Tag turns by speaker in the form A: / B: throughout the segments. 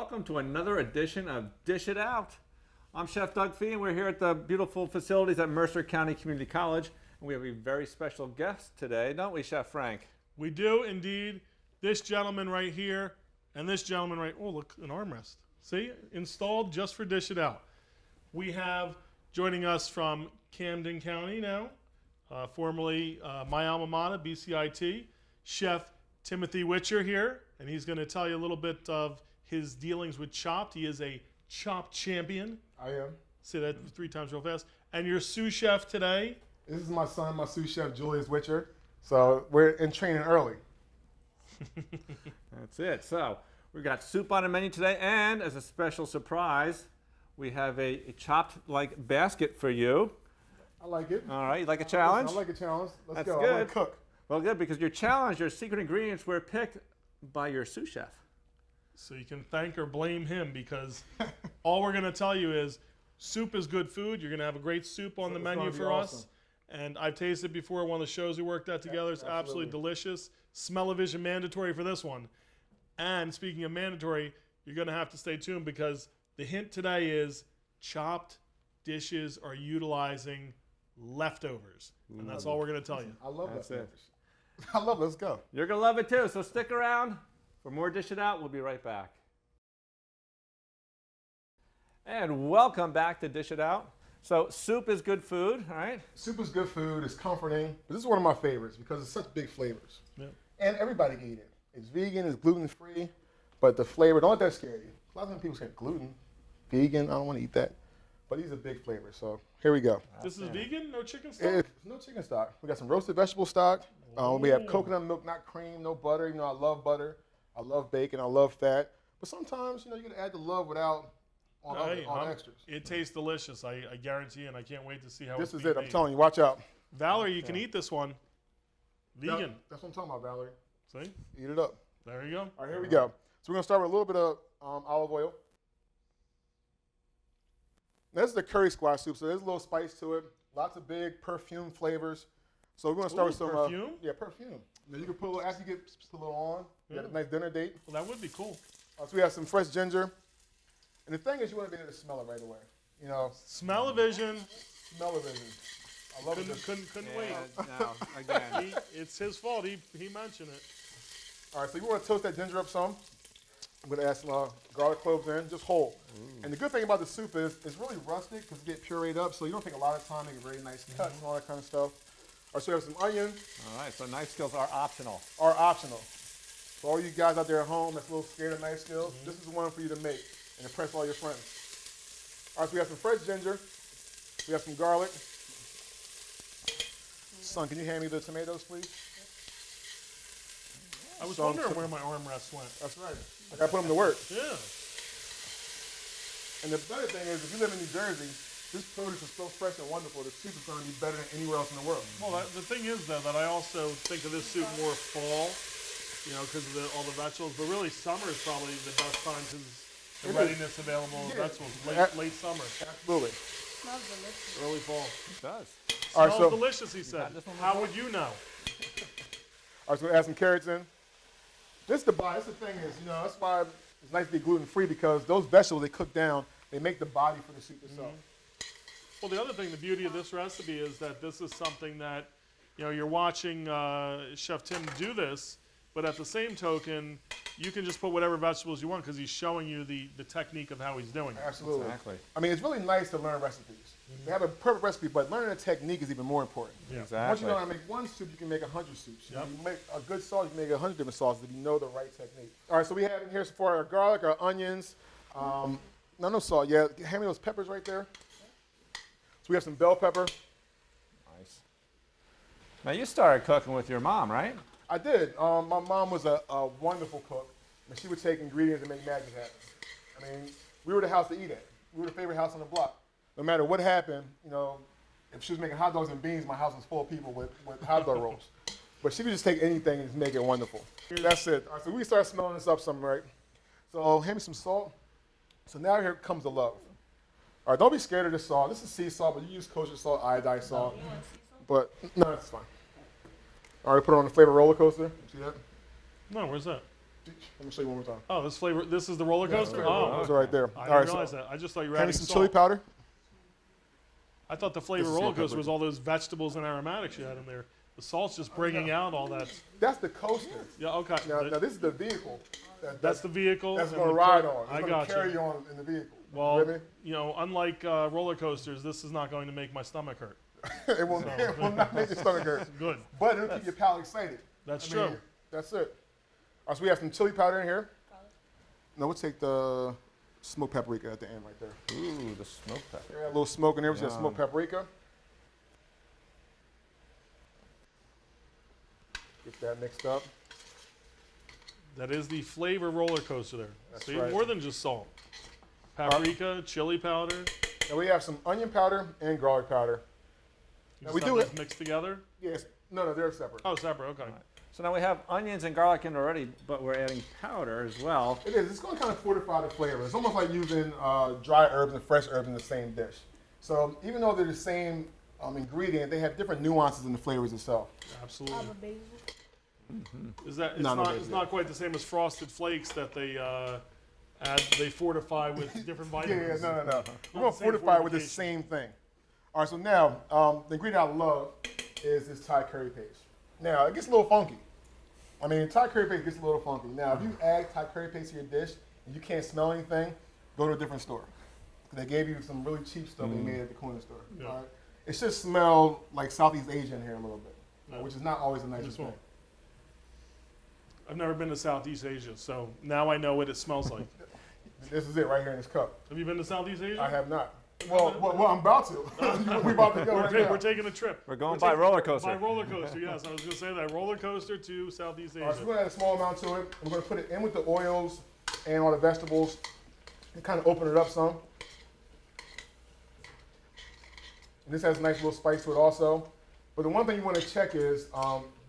A: welcome to another edition of Dish It Out. I'm Chef Doug Fee, and we're here at the beautiful facilities at Mercer County Community College. And we have a very special guest today, don't we, Chef Frank?
B: We do indeed. This gentleman right here and this gentleman right, oh, look, an armrest. See, installed just for Dish It Out. We have joining us from Camden County now, formerly my alma mater, BCIT, Chef Timothy Witcher here, and he's going to tell you a little bit of his dealings with Chopped. He is a Chopped champion.
C: I am.
B: Say that 3 times real fast. And your sous chef today?
C: This is my son, my sous chef, Julius Witcher. So we're in training early.
A: That's it. So we got soup on the menu today, and as a special surprise, we have a chopped-like basket for you.
C: I like it.
A: All right, you like a challenge?
C: I like a challenge. Let's
A: That's
C: go.
A: good.
C: I want to cook.
A: Well, good, because your challenge, your secret ingredients were picked by your sous chef.
B: So you can thank or blame him, because all we're going to tell you is soup is good food. You're going to have a great soup on the menu for us. And I've tasted before one of the shows we worked at together. It's absolutely delicious. Smell-o-vision mandatory for this one. And speaking of mandatory, you're going to have to stay tuned, because the hint today is Chopped dishes are utilizing leftovers. And that's all we're going to tell you.
C: I love
A: That's
C: that.
A: it.
C: I love it. Let's go.
A: You're going to love it too, so stick around for more Dish It Out. We'll be right back. And welcome back to Dish It Out. So soup is good food, all right?
C: Soup is good food. It's comforting. But this is one of my favorites because it's such big flavors.
B: Yep.
C: And everybody can eat it. It's vegan, it's gluten-free, but the flavor, don't let that scare you. A lot of times people say gluten, vegan, I don't want to eat that. But these are big flavors, so here we go.
B: This is vegan? No chicken stock?
C: It's no chicken stock. We got some roasted vegetable stock. We have coconut milk, not cream, no butter. You know, I love butter. I love bacon. I love fat. But sometimes, you know, you got to add the love without on extras.
B: It tastes delicious, I guarantee, and I can't wait to see how
C: This
B: it's
C: is it.
B: made.
C: I'm telling you, watch out.
B: Valerie, you can eat this one. Vegan.
C: That's what I'm talking about, Valerie.
B: See?
C: Eat it up.
B: There you go.
C: All right, here we go. So we're going to start with a little bit of olive oil. Now, this is the curry squash soup, so there's a little spice to it. Lots of big perfume flavors. So we're going to start with some
B: perfume.
C: Yeah, perfume. Now you can put a little, after you get a little on. You got a nice dinner date.
B: Well, that would be cool.
C: So we have some fresh ginger. And the thing is, you want to be able to smell it right away. You know,
B: Smell-o-vision.
C: smell-o-vision. I love it.
B: Couldn't wait.
A: Now, again,
B: It's his fault. He mentioned it.
C: All right, so you want to toast that ginger up some. I'm going to add some garlic cloves in, just whole. And the good thing about the soup is it's really rustic because it gets pureed up, so you don't take a lot of time, make a very nice cut and all that kind of stuff. All right, so we have some onion.
A: all right, so knife skills are optional.
C: Are optional. For all you guys out there at home that's a little scared of knife skills, this is the one for you to make and impress all your friends. All right, so we have some fresh ginger. We have some garlic. Son, can you hand me the tomatoes, please?
B: I was wondering where my armrests went.
C: That's right. I got to put them to work.
B: Yeah.
C: And the better thing is, if you live in New Jersey, this produce is so fresh and wonderful, the soup is going to be better than anywhere else in the world.
B: Well, the thing is, though, that I also think of this soup more fall, you know, because of all the vegetables. But really, summer is probably the best time because the readiness available of vegetables. Late summer.
C: Absolutely.
D: Smells delicious.
B: Early fall.
A: It does.
C: All right,
B: Smells
C: so,
B: delicious, he said.
A: this one
B: How
A: before?
B: would you know?
C: all right, so we're going to add some carrots in. This is the body. This is the thing is, you know, that's why it's nice to be gluten-free because those vegetables, they cook down, they make the body for the soup itself.
B: Well, the other thing, the beauty of this recipe is that this is something that, you know, you're watching Chef Tim do this, but at the same token, you can just put whatever vegetables you want because he's showing you the technique of how he's doing it.
C: Absolutely.
A: Exactly.
C: I mean, it's really nice to learn recipes. They have a perfect recipe, but learning the technique is even more important.
B: Yeah.
C: Once
A: Exactly.
C: you know how to make one soup, you can make 100 soups.
B: Yep.
C: You make a good sauce, you can make 100 different sauces if you know the right technique. All right, so we have in here for our garlic, our onions. No salt. Yeah, hand me those peppers right there. So we have some bell pepper.
A: Nice. Now, you started cooking with your mom, right?
C: I did. My mom was a wonderful cook, and she would take ingredients and make magic happen. I mean, we were the house to eat at. We were the favorite house on the block. No matter what happened, you know, if she was making hot dogs and beans, my house was full of people with hot dog rolls. But she could just take anything and just make it wonderful. That's it. All right, so we start smelling this up some, right? So hand me some salt. So now here comes the love. All right, don't be scared of this salt. This is sea salt, but you use kosher salt, iodized salt. But no, that's fine. All right, put it on the flavor roller coaster. See that?
B: No, where's that?
C: Let me show you one more time.
B: Oh, this flavor. This is the roller coaster. Oh,
C: It's right there.
B: I
C: All
B: didn't
C: right,
B: realize
C: so
B: that. I just thought you were
C: hand me
B: adding
C: some
B: salt.
C: chili powder.
B: I thought the flavor
C: This is
B: roller
C: your
B: coaster
C: pepper.
B: was all those vegetables and aromatics you had in there. The salt's just bringing out all that.
C: That's the coaster.
B: Yeah, okay.
C: Now this is the vehicle.
B: That's the vehicle.
C: That's
B: and
C: going to
B: the
C: ride
B: car-
C: on. It's
B: I
C: going
B: got
C: to carry
B: you.
C: you on in the vehicle.
B: Well,
C: Really?
B: you know, unlike roller coasters, this is not going to make my stomach hurt.
C: it will not make your stomach hurt.
B: Good.
C: But it'll keep your palate excited.
B: That's
C: I mean,
B: true.
C: That's it. All right, so we have some chili powder in here. Now we'll take the smoked paprika at the end right there.
A: Ooh, the smoked pepper.
C: Add a little smoke in there. We have
A: Yum.
C: smoked paprika. Get that mixed up.
B: That is the flavor roller coaster there.
C: That's
B: See,
C: right.
B: more than just salt. Paprika, chili powder.
C: Now we have some onion powder and garlic powder.
B: You
C: Now
B: just
C: we
B: have
C: do
B: those
C: it.
B: mixed together.
C: Yes. No, they're separate.
B: Oh, separate. Okay.
A: So now we have onions and garlic in already, but we're adding powder as well.
C: It is. It's going to kind of fortify the flavor. It's almost like using dry herbs and fresh herbs in the same dish. So even though they're the same ingredient, they have different nuances in the flavors itself.
B: Absolutely.
D: Have a basil.
B: Is that it's
C: No, no
B: not?
C: basil.
B: It's not quite the same as Frosted Flakes that they add. They fortify with different
C: Yeah,
B: vitamins.
C: no. We're
B: Not
C: going
B: the
C: to
B: same
C: fortify with the
B: fortification.
C: same thing. All right, so now the ingredient I love is this Thai curry paste. Now, it gets a little funky. I mean, Thai curry paste gets a little funky. Now, if you add Thai curry paste to your dish and you can't smell anything, go to a different store. They gave you some really cheap stuff they made at the corner store.
B: Yeah.
C: All right? It should smell like Southeast Asian here a little bit,
B: Yeah.
C: which is not always a nice
B: This
C: thing.
B: one. I've never been to Southeast Asia, so now I know what it smells like.
C: This is it right here in this cup.
B: Have you been to Southeast Asia?
C: I have not. Well, I'm about to. We're about to go right now.
B: We're taking a trip.
A: We're going by roller coaster.
B: By roller coaster, yes. I was going to say that. Roller coaster to Southeast
C: All right, so
B: Asia.
C: we're going to add a small amount to it. We're going to put it in with the oils and all the vegetables and kind of open it up some. And this has a nice little spice to it also. But the one thing you want to check is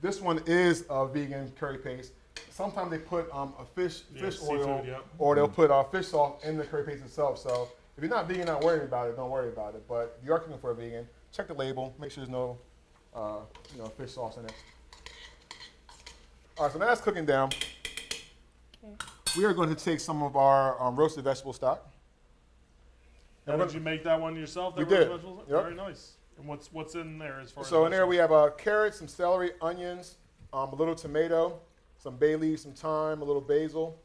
C: this one is a vegan curry paste. Sometimes they put a fish
B: seafood,
C: oil
B: yep.
C: or they'll put fish sauce in the curry paste itself. So if you're not vegan, not worried about it, don't worry about it. But if you are cooking for a vegan, check the label. Make sure there's no fish sauce in it. All right, so now that's cooking down.
D: Okay.
C: We are going to take some of our roasted vegetable stock.
B: Now, did you make that one yourself?
C: We
B: that roast
C: did.
B: vegetables?
C: Yep.
B: Very nice. And what's in there as far as
C: So in there
B: vegetables?
C: we have carrots, some celery, onions, a little tomato, some bay leaves, some thyme, a little basil.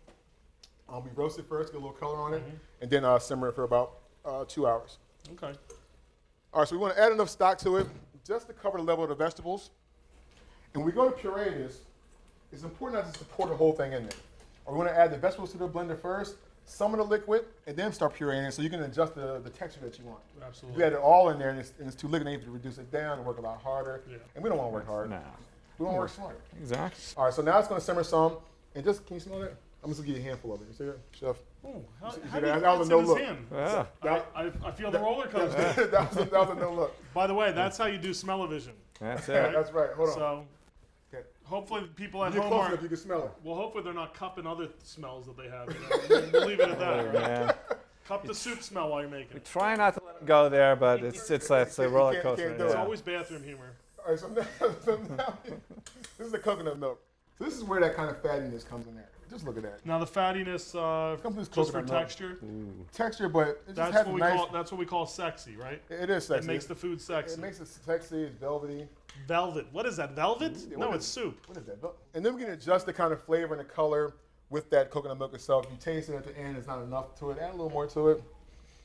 C: We roast it first, get a little color on it, and then simmer it for about 2 hours.
B: Okay.
C: All right, so we want to add enough stock to it just to cover the level of the vegetables. And when we go to puree this, it's important not just to pour the whole thing in there. We want to add the vegetables to the blender first, some of the liquid, and then start pureeing it so you can adjust the texture that you want. If
B: Absolutely.
C: you add it all in there and it's too liquid, then you have to reduce it down and work a lot harder.
B: Yeah.
C: And we don't want to work hard.
A: Nah.
C: We want to work smart.
A: Exactly.
C: All right, so now it's going to simmer some. And just, can you smell that? I'm just going to give you a handful of it. You see that, Chef?
B: Oh, how
C: see
B: do you
C: that?
B: get
C: That was
B: this
C: a
B: in
C: no
B: his
C: look.
B: hand?
A: Yeah.
B: I feel the roller coaster.
C: that was a no look.
B: By the way, that's how you do smell-o-vision.
A: That's
C: Yeah,
A: it.
C: that's right. Hold on.
B: So
C: Okay.
B: hopefully people at
C: Get
B: home
C: close
B: are.
C: enough, you can smell it.
B: Well, hopefully they're not cupping other smells that they have. You know? We'll leave it at that. Right?
A: Man.
B: Cup the soup smell while you're making it.
A: Try not to let it go there, but it's a roller
C: can't
A: coaster.
C: do it.
B: It's
A: yeah.
B: always bathroom humor.
C: All right, so now this is the coconut milk. So this is where that kind of fattiness comes in there. Just look at that.
B: Now the fattiness
C: Comes with
B: just for
C: coconut milk.
B: texture.
C: Texture, but it just
B: That's
C: has
B: what
C: a
B: we
C: nice.
B: call. That's what we call sexy, right?
C: It is sexy.
B: It makes the food sexy.
C: It makes it sexy. It's velvety.
B: Velvet. What is that? Velvet?
C: Yeah,
B: No,
C: what
B: it's
C: is-
B: soup.
C: What is that? And then we can adjust the kind of flavor and the color with that coconut milk itself. If you taste it at the end, it's not enough to it. Add a little more to it.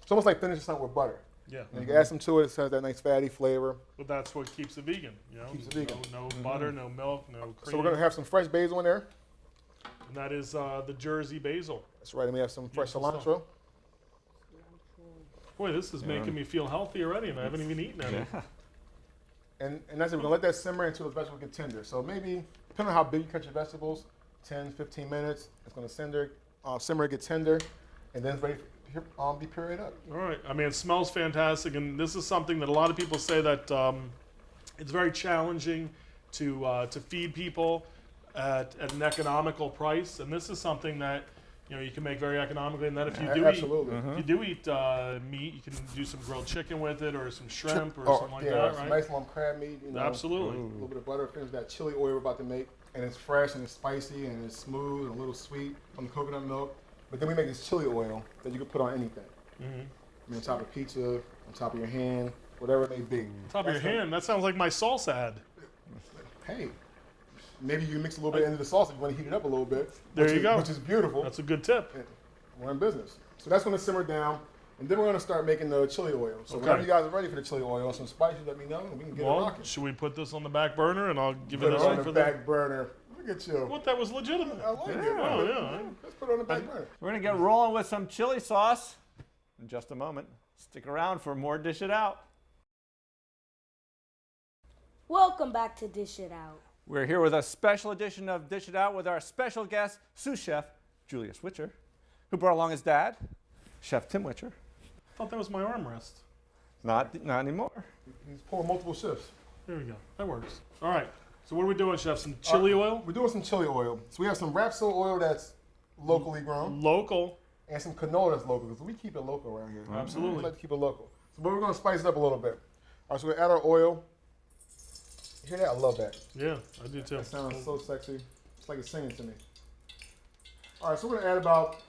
C: It's almost like finishing something with butter.
B: Yeah.
C: And you can add some to it. It has that nice fatty flavor.
B: But that's what keeps it vegan. You know,
C: Keeps it vegan.
B: No butter, no milk, no cream.
C: So we're going to have some fresh basil in there.
B: And that is the Jersey basil.
C: That's right. And we have some fresh
B: Beautiful
C: cilantro.
B: Boy, this is making me feel healthy already, and I haven't even eaten any.
A: Yeah.
C: And that's it. We're going to let that simmer until the vegetables get tender. So maybe, depending on how big you cut your vegetables, 10, 15 minutes. It's going to simmer, get tender, and then it's ready to be pureed up.
B: All right. I mean, it smells fantastic, and this is something that a lot of people say that it's very challenging to feed people at an economical price, and this is something that you can make very economically. And that if you do
C: Absolutely.
B: eat, if you do eat meat, you can do some grilled chicken with it, or some shrimp, or something like
C: yeah,
B: that,
C: some
B: right?
C: nice long crab meat.
B: Absolutely.
C: A little bit of butter, finish that chili oil we're about to make. and it's fresh and it's spicy and it's smooth and a little sweet from the coconut milk. But then we make this chili oil that you can put on anything. I mean, on top of pizza, on top of your hand, whatever it may be.
B: On top of your hand? That sounds like my salsa ad.
C: Hey, maybe you mix a little bit into the sauce if you want to heat it up a little bit.
B: There you go.
C: Which is beautiful.
B: That's a good tip.
C: We're in business. So that's going to simmer down. And then we're going to start making the chili oil. So whenever you guys are ready for the chili oil, some spices, let me know, and we can get it rocking.
B: Should we put this on the back burner, and I'll give it a
C: on
B: for
C: the back burner. Look at you.
B: What? That was legitimate.
C: I like it.
B: Oh, yeah.
C: Let's put it on the back burner.
A: We're going to get rolling with some chili sauce in just a moment. Stick around for more Dish It Out.
D: Welcome back to Dish It Out.
A: We're here with a special edition of Dish It Out with our special guest, sous chef Julius Witcher, who brought along his dad, Chef Tim Witcher.
B: I thought that was my armrest.
A: Not anymore.
C: He's pulling multiple shifts.
B: There we go. That works. All right. So what are we doing, Chef? Some chili oil?
C: We're doing some chili oil. So we have some rapsol oil that's locally grown.
B: Local.
C: And some canola that's local, because we keep it local around here.
B: Absolutely.
C: We like to keep it local. So but we're going to spice it up a little bit. All right, so we're going to add our oil. You hear that? I love that.
B: Yeah, I do too.
C: That sounds so sexy. It's like it's singing to me. All right, so we're going to add about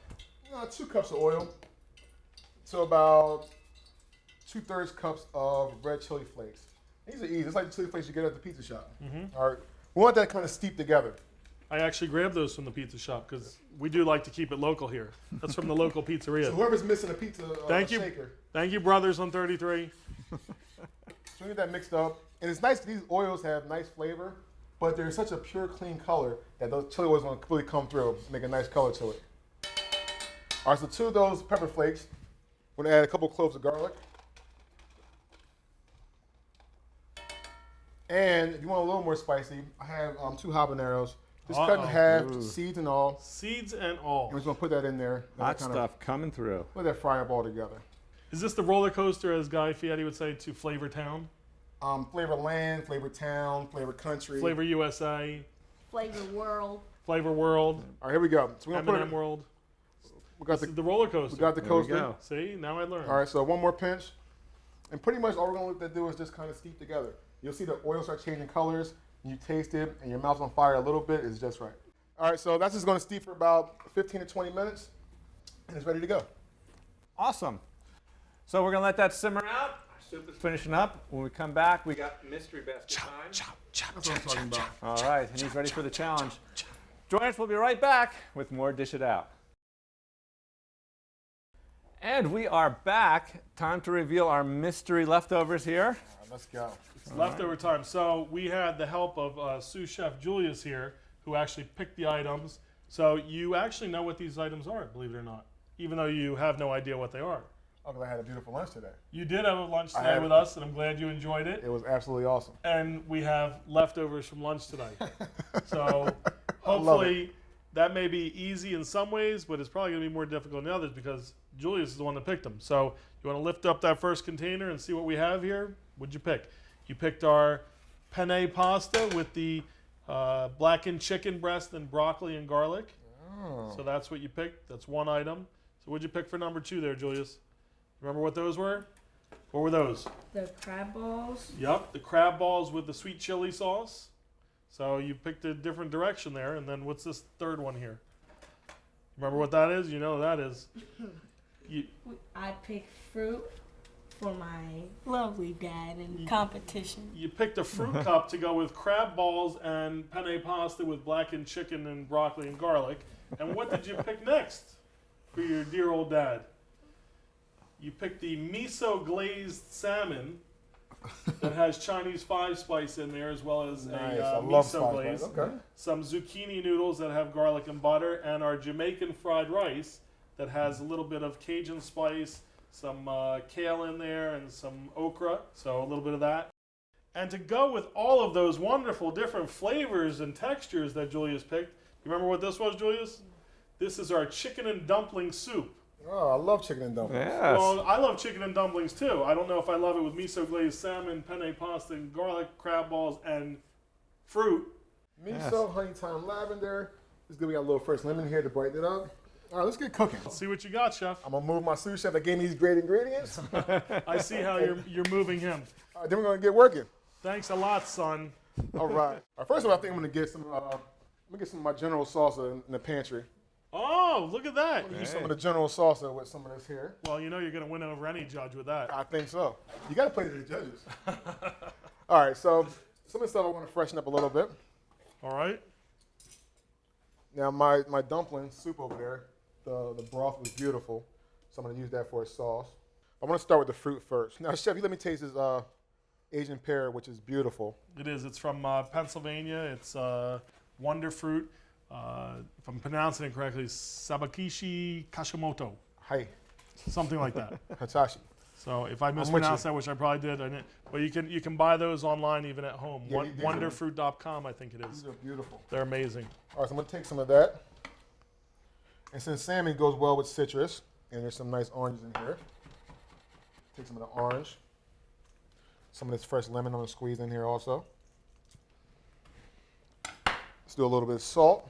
C: 2 cups of oil to about 2/3 cups of red chili flakes. These are easy. It's like the chili flakes you get at the pizza shop. All right, we want that kind of steep together.
B: I actually grabbed those from the pizza shop because we do like to keep it local here. That's from the local pizzeria.
C: So whoever's missing a pizza shaker.
B: Thank you, brothers on 33.
C: So we get that mixed up. And it's nice, these oils have nice flavor, but they're such a pure, clean color that those chili oils want to really come through, make a nice color to it. All right, so 2 of those pepper flakes. We're going to add a couple cloves of garlic. And if you want a little more spicy, I have 2 habaneros. Just cut in half, seeds and all.
B: Seeds and all.
C: And we're just going to put that in there.
A: Hot stuff coming through.
C: Let that fry up all together.
B: Is this the roller coaster, as Guy Fieri would say, to Flavor Town?
C: Flavor Land, Flavor Town, Flavor Country.
B: Flavor USA.
D: Flavor World.
B: Flavor World.
C: All right, here we go. So we're gonna put
B: M&M World.
C: We got
B: This is the roller coaster.
C: We got the coaster.
A: go.
B: See, now I learned.
C: All right, so 1 more pinch. And pretty much all we're going to let that do is just kind of steep together. You'll see the oil start changing colors, and you taste it, and your mouth's on fire a little bit. It's just right. All right, so that's just going to steep for about 15 to 20 minutes, and it's ready to go.
A: Awesome. So we're going to let that simmer out. Our soup is finishing up. When we come back, we got mystery basket time.
C: That's what I'm talking about.
A: All right, and he's ready for the challenge. Join us. We'll be right back with more Dish It Out. And we are back. Time to reveal our mystery leftovers here.
C: All right, let's go.
B: It's leftover time. So we had the help of sous chef Julius here, who actually picked the items. So you actually know what these items are, believe it or not, even though you have no idea what they are.
C: Oh, because I had a beautiful lunch today.
B: You did have a lunch today with us, and I'm glad you enjoyed it.
C: It was absolutely awesome.
B: And we have leftovers from lunch tonight. So hopefully that may be easy in some ways, but it's probably going to be more difficult in others because Julius is the one that picked them. So you want to lift up that first container and see what we have here? What'd you pick? You picked our penne pasta with the blackened chicken breast and broccoli and garlic. Oh. So that's what you picked. That's one item. So what'd you pick for number 2 there, Julius? Remember what those were? What were those?
D: The crab balls.
B: Yep, the crab balls with the sweet chili sauce. So you picked a different direction there. And then what's this third one here? Remember what that is? You know what that is.
D: I picked fruit for my lovely dad in competition.
B: You picked a fruit cup to go with crab balls and penne pasta with blackened chicken and broccoli and garlic. And what did you pick next for your dear old dad? You picked the Miso glazed salmon that has Chinese 5-spice in there, as well as a miso glaze.
C: Okay.
B: Some zucchini noodles that have garlic and butter, and our Jamaican fried rice that has a little bit of Cajun spice, some kale in there, and some okra, so a little bit of that. And to go with all of those wonderful different flavors and textures that Julius picked, you remember what this was, Julius? This is our chicken and dumpling soup.
C: Oh, I love chicken and dumplings.
A: Yes.
B: Well, I love chicken and dumplings too. I don't know if I love it with miso glazed salmon, penne pasta, and garlic, crab balls, and fruit.
C: Miso, honey thyme, lavender. This is good. We got a little fresh lemon here to brighten it up. All right, let's get cooking.
B: Let's see what you got, chef.
C: I'm gonna move my sous chef that gave me these great ingredients.
B: I see how you're moving him.
C: All right, then we're gonna get working.
B: Thanks a lot, son.
C: All right. All right. First of all, I think I'm gonna get some. I'm gonna get some of my General Salsa in the pantry.
B: Oh, look at that.
C: I'm gonna use some of the General Salsa with some of this here.
B: Well, you know you're going to win over any judge with that.
C: I think so. You got to play to the judges. All right. So some of the stuff I want to freshen up a little bit.
B: All right.
C: Now my dumpling soup over there, the broth was beautiful, so I'm gonna use that for a sauce. I want to start with the fruit first. Now, Chef, you let me taste this Asian pear, which is beautiful.
B: It is. It's from Pennsylvania. It's Wonder Fruit. If I'm pronouncing it correctly, Sabakishi Kashimoto.
C: Hi,
B: Something like that.
C: Hitachi.
B: So if I mispronounced that, which I probably did, I didn't, but you can buy those online even at home.
C: Yeah,
B: Wonderfruit.com, I think it is.
C: These are beautiful.
B: They're amazing.
C: All right, so I'm gonna take some of that. And since salmon goes well with citrus, and there's some nice oranges in here, take some of the orange. Some of this fresh lemon I'm gonna squeeze in here also. Let's do a little bit of salt.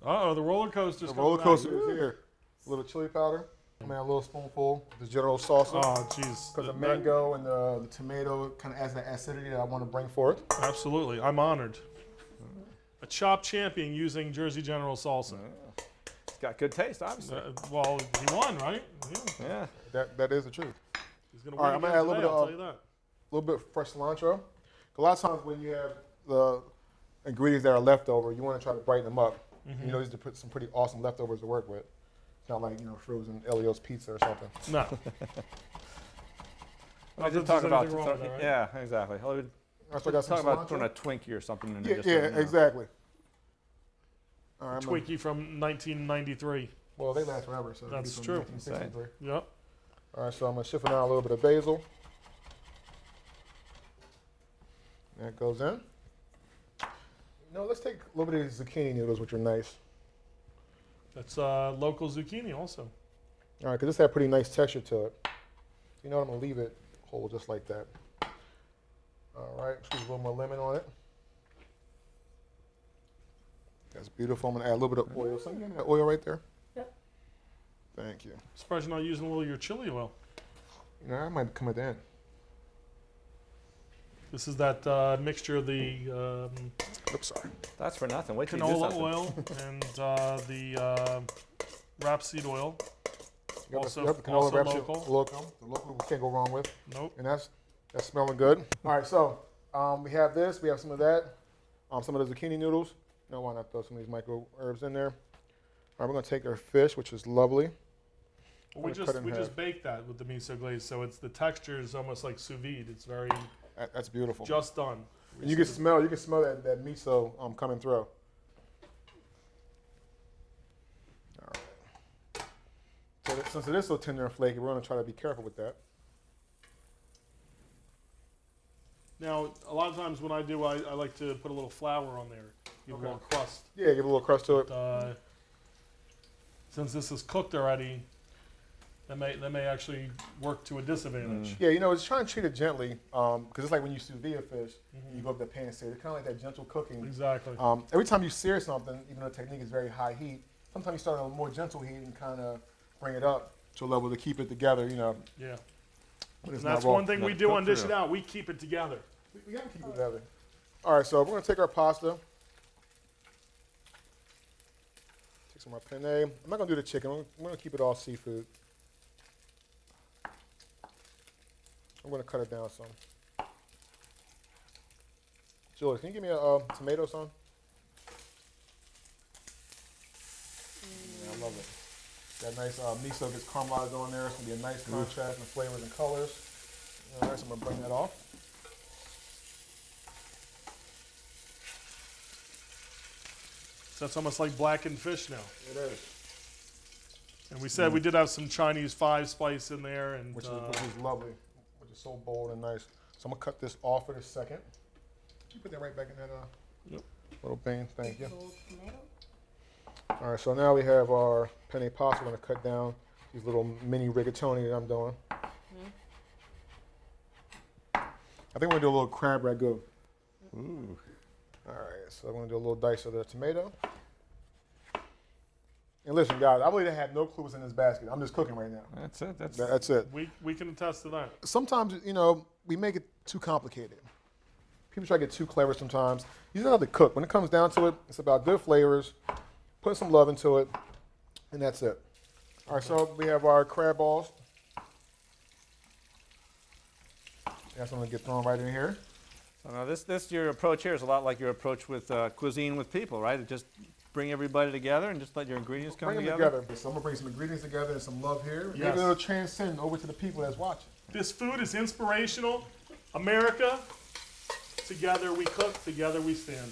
B: Uh-oh, the roller coaster's
C: The
B: coming
C: roller
B: out.
C: coaster is here. A little chili powder. I'm gonna add a little spoonful of the General Salsa.
B: Oh, jeez.
C: Because the mango and the tomato kind of adds that acidity that I want to bring forth.
B: Absolutely. I'm honored. A chopped champion using Jersey General salsa.
A: It's got good taste, obviously.
B: Well, he won, right?
A: Yeah.
C: That is the truth.
B: He's going to
C: All
B: win
C: right, I'm
B: again
C: gonna add a
B: today,
C: little
B: I'll
C: bit
B: tell you that.
C: A little bit of fresh cilantro. A lot of times when you have the ingredients that are left over, you want to try to brighten them up. You know, these to put some pretty awesome leftovers to work with. It's not like, frozen Elio's pizza or something.
B: No.
A: I did
B: There's
A: talk about
B: anything wrong with that, right?
A: yeah, exactly. Well,
C: So I got some
A: talk about
C: cilantro.
A: throwing a Twinkie or something in
C: Yeah,
A: there.
C: yeah, exactly. All right,
B: Twinkie from 1993.
C: well, they last forever, so
B: That's
C: from
B: true.
C: 1963.
B: Yep.
C: All right, so I'm gonna siphon out a little bit of basil. That goes in. Let's take a little bit of these zucchini noodles, which are nice.
B: That's local zucchini also.
C: All right, because this had pretty nice texture to it. You know what? I'm gonna leave it whole just like that. All right, squeeze a little more lemon on it. That's beautiful. I'm gonna add a little bit of oil. So you got that oil right there?
D: Yep.
C: Thank you.
B: Surprised you're not using a little of your chili oil.
C: I might come at the end.
B: This is that mixture of the
C: Oops, sorry.
A: That's for nothing. Wait till you do
B: canola
A: something.
B: oil and the rapeseed oil.
C: Yep,
B: Also-
C: the canola
B: also
C: wraps
B: local.
C: Local. The local we can't go wrong with.
B: Nope.
C: And that's smelling good. All right, so we have this. We have some of that. Some of the zucchini noodles. Why not throw some of these micro herbs in there? All right, we're gonna take our fish, which is lovely.
B: Well, we
C: Cut it in
B: just
C: half.
B: baked that with the miso glaze, so it's the texture is almost like sous vide. It's very
C: That's beautiful.
B: just done.
C: And you can smell that miso coming through. All right. So since it is so tender and flaky, we're gonna try to be careful with that.
B: Now, a lot of times when I do, I like to put a little flour on there, give a little crust.
C: Yeah, give a little crust to it.
B: Since this is cooked already, that may actually work to a disadvantage.
C: Yeah, just trying to treat it gently, because it's like when you sous vide a fish, you go up the pan and sear. It's kind of like that gentle cooking.
B: Exactly.
C: Every time you sear something, even though the technique is very high heat, sometimes you start on a more gentle heat and kind of bring it up to a level to keep it together,
B: Yeah.
C: when
B: And
C: it's
B: that's
C: not raw.
B: one thing we do on Dish It Out. We keep it together.
C: We gotta keep it together. All right, so we're gonna take our pasta. Take some of my penne. I'm not gonna do the chicken. I'm gonna keep it all seafood. I'm gonna cut it down some. Julie, can you give me a tomato, son? Yeah, I love it. That nice miso gets caramelized on there. It's gonna be a nice contrast in flavors and colors. All right, so I'm gonna bring that off.
B: So it's almost like blackened fish now.
C: It is.
B: And we said we did have some Chinese 5 spice in there, and
C: Which is lovely, which is so bold and nice. So I'm gonna cut this off for a second. You put that right back in that little bean. Thank you.
D: Little tomato.
C: All right, so now we have our penne pasta. We're gonna cut down these little mini rigatoni that I'm doing. I think we're gonna do a little crab ragout.
A: Ooh.
C: All right, so I'm gonna do a little dice of the tomato. And listen, guys, I really have no clue what's in this basket. I'm just cooking right now.
A: That's it.
C: That's it.
B: we can attest to that.
C: Sometimes, we make it too complicated. People try to get too clever sometimes. You don't have to cook. When it comes down to it, it's about good flavors, put some love into it, and that's it. All right, so we have our crab balls. That's going to get thrown right in here.
A: So now this your approach here is a lot like your approach with cuisine with people, right? Just bring everybody together and just let your ingredients come
C: Bring them
A: together.
C: together. So I'm going to bring some ingredients together and some love here.
B: Yes.
C: Maybe it'll transcend over to the people that's watching.
B: This food is inspirational. America, together we cook, together we stand.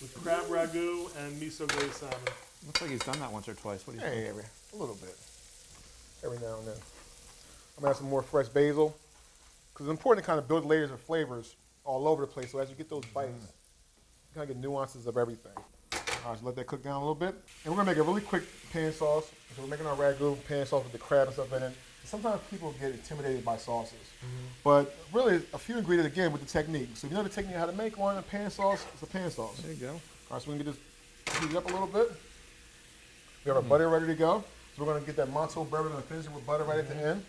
B: With crab ragu and miso glazed salmon.
A: Looks like he's done that once or twice. What do you think?
C: Hey, a little bit. Every now and then. I'm going to add some more fresh basil. Because it's important to kind of build layers of flavors all over the place. So as you get those bites, you kind of get nuances of everything. All right, so let that cook down a little bit. And we're going to make a really quick pan sauce. So we're making our ragu pan sauce with the crab and stuff in it. Sometimes people get intimidated by sauces. But really, a few ingredients, again, with the technique. So if you know the technique of how to make one, a pan sauce, it's a pan sauce.
A: There you go.
C: All right, so we can get this heated up a little bit. We have our butter ready to go. So we're going to get that Monto bourbon and finish it with butter right at the end.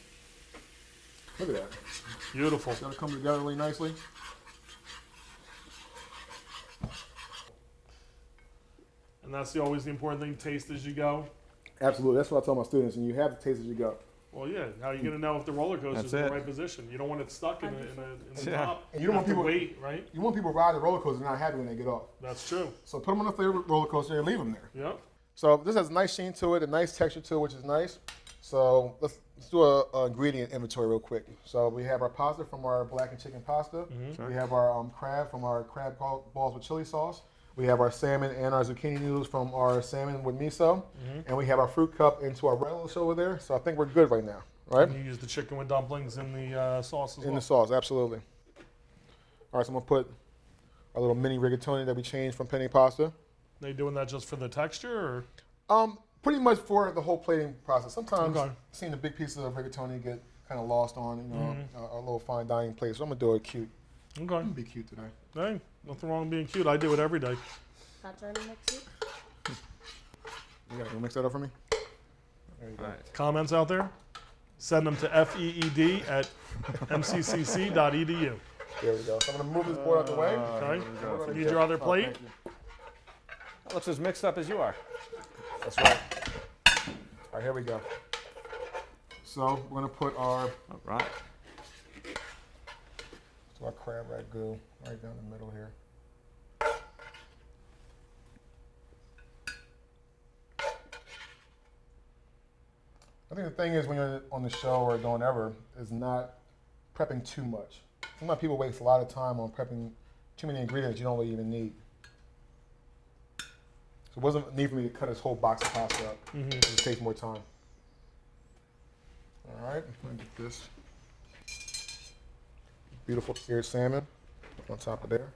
C: Look at that.
B: Beautiful.
C: It's going to come together really nicely.
B: And that's always the important thing, taste as you go.
C: Absolutely. That's what I tell my students. And you have to taste as you go.
B: Well, yeah. How are you going to know if the roller coaster
A: That's
B: is in the
A: it.
B: right position? You don't want it stuck in the
A: Yeah.
B: top.
C: And you don't want
B: have to
C: people-
B: wait, right?
C: You want people to ride the roller coaster and not happy when they get off.
B: That's true.
C: So put them on the favorite roller coaster and leave them there.
B: Yep.
C: So this has a nice sheen to it, a nice texture to it, which is nice. So let's do a ingredient inventory real quick. So we have our pasta from our black and chicken pasta. We have our crab from our crab balls with chili sauce. We have our salmon and our zucchini noodles from our salmon with miso. And we have our fruit cup into our relish over there. So I think we're good right now, right?
B: And you use the chicken with dumplings in the sauce as
C: In
B: well.
C: the sauce, absolutely. All right, so I'm gonna put our little mini rigatoni that we changed from penne pasta.
B: Are you doing that just for the texture, or?
C: Pretty much for the whole plating process. Sometimes
B: Okay.
C: seeing the big pieces of rigatoni get kind of lost on, a little fine dining plate. So I'm gonna do it cute.
B: Okay.
C: I'm gonna be cute today.
B: Hey, nothing wrong with being cute. I do it every day.
D: Not trying to mix it.
C: You gotta mix that up for me. There you go.
A: All right.
B: Comments out there? Send them to feed@mccc.edu.
C: There we go. So I'm gonna move this board out the way.
B: Okay.
C: We're gonna
B: Need
C: get-
B: your other
C: oh,
B: plate?
C: thank you.
A: That looks as mixed up as you are.
C: That's right. All right, here we go. So we're gonna put our
A: All right.
C: crab ragu right down the middle here. I think the thing is when you're on the show or don't ever is not prepping too much. Sometimes people waste a lot of time on prepping too many ingredients you don't really even need. So it wasn't a need for me to cut this whole box of pasta up. It just takes more time. All right, I'm gonna get this beautiful seared salmon on top of there.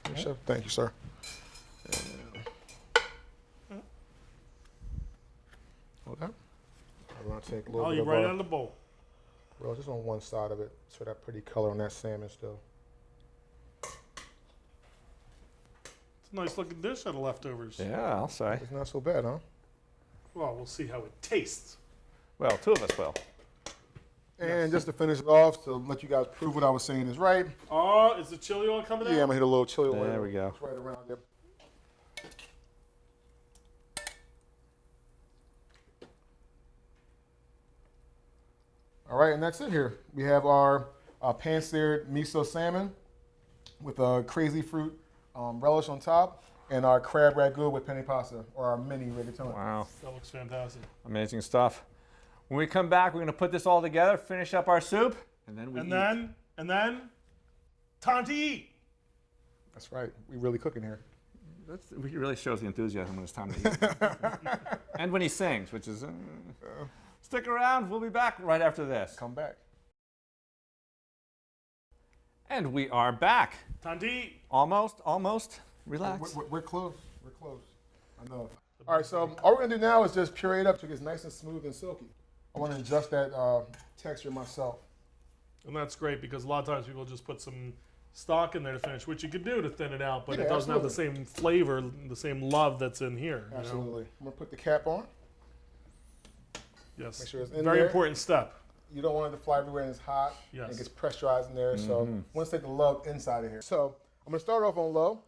C: Finish up. Thank you, sir. Hold that. I'm gonna take a little
B: Oh,
C: bit
B: you
C: of
B: right out of the bowl.
C: well, just on one side of it, so that pretty color on that salmon still.
B: It's a nice looking dish out of leftovers.
A: Yeah, I'll say.
C: It's not so bad, huh?
B: Well, we'll see how it tastes.
A: Well, two of us will.
C: And just to finish it off, to let you guys prove what I was saying is right.
B: Oh, is the chili oil coming out?
C: Yeah, I'm gonna hit a little chili oil.
A: There we go.
C: It's right around there. All right, and that's it here. We have our pan-seared miso salmon with a crazy fruit relish on top, and our crab ragu with penne pasta, or our mini rigatoni.
A: Wow.
B: That looks fantastic.
A: Amazing stuff. When we come back, we're going to put this all together, finish up our soup, and then we eat.
B: And then, time to eat.
C: That's right. We really cooking here.
A: He really shows the enthusiasm when it's time to eat. And when he sings, which is... stick around. We'll be back right after this.
C: Come back.
A: And we are back.
B: Time to eat.
A: Almost. Relax.
C: We're close. We're close. I know. All right, so all we're gonna do now is just puree it up so it gets nice and smooth and silky. I want to adjust that texture myself.
B: And that's great because a lot of times people just put some stock in there to finish, which you could do to thin it out, but
C: Yeah,
B: it doesn't have the
C: absolutely.
B: same flavor, the same love that's in here. you know?
C: Absolutely. I'm gonna put the cap on.
B: Yes.
C: Make sure it's in
B: Very
C: there.
B: important step.
C: You don't want it to fly everywhere and it's hot.
B: Yes.
C: And it gets pressurized in there. So I want to take the love inside of here. So I'm going to start off on low.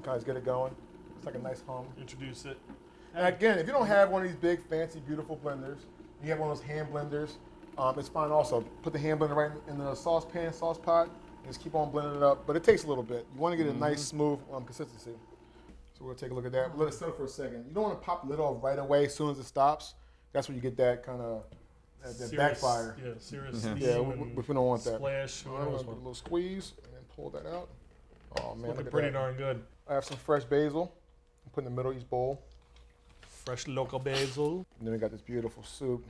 C: Kind of get it going. It's like a nice hum.
B: Introduce it.
C: And again, if you don't have one of these big, fancy, beautiful blenders, you have one of those hand blenders, it's fine also. Put the hand blender right in the saucepan, sauce pot, and just keep on blending it up. But it takes a little bit. You want to get a nice, smooth consistency. So we'll take a look at that. Let it settle for a second. You don't want to pop the lid off right away as soon as it stops. That's when you get that kind of that backfire.
B: Yeah, serious steam
C: Yeah,
B: and
C: we don't want that.
B: splash.
C: All right, I'm going to put a little squeeze and then pull that out. Oh, man,
B: Looking
C: look at
B: pretty
C: that.
B: darn good.
C: I have some fresh basil. I'm putting in the middle of each bowl.
B: Fresh local basil.
C: And then we got this beautiful soup.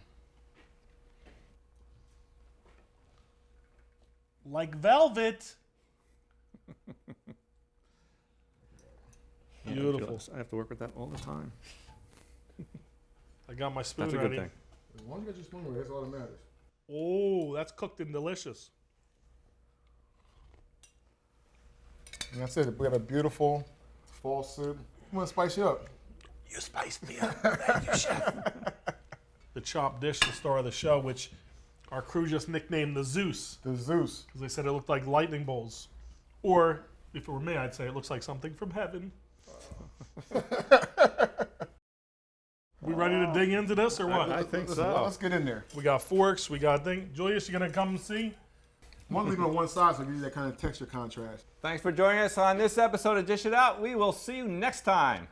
B: Like velvet. Beautiful.
A: I have to work with that all the time.
B: I got my spoon
A: That's a
B: ready.
A: good thing.
C: As long as you get your spoon away, that's all that matters.
B: Oh, that's cooked and delicious.
C: And that's it. We have a beautiful fall soup. I'm going to spice you up.
B: You spiced me up. Thank you, chef. The chopped dish, the star of the show, which our crew just nicknamed the Zeus,
C: The Zeus.
B: because they said it looked like lightning bolts. Or, if it were me, I'd say it looks like something from heaven. We ready to dig into this or what?
A: I think
C: Listen,
A: so.
C: let's get in there.
B: We got forks, we got thing. Julius, you gonna come and see?
C: I want to leave it on one side so it gives you that kind of texture contrast.
A: Thanks for joining us on this episode of Dish It Out. We will see you next time.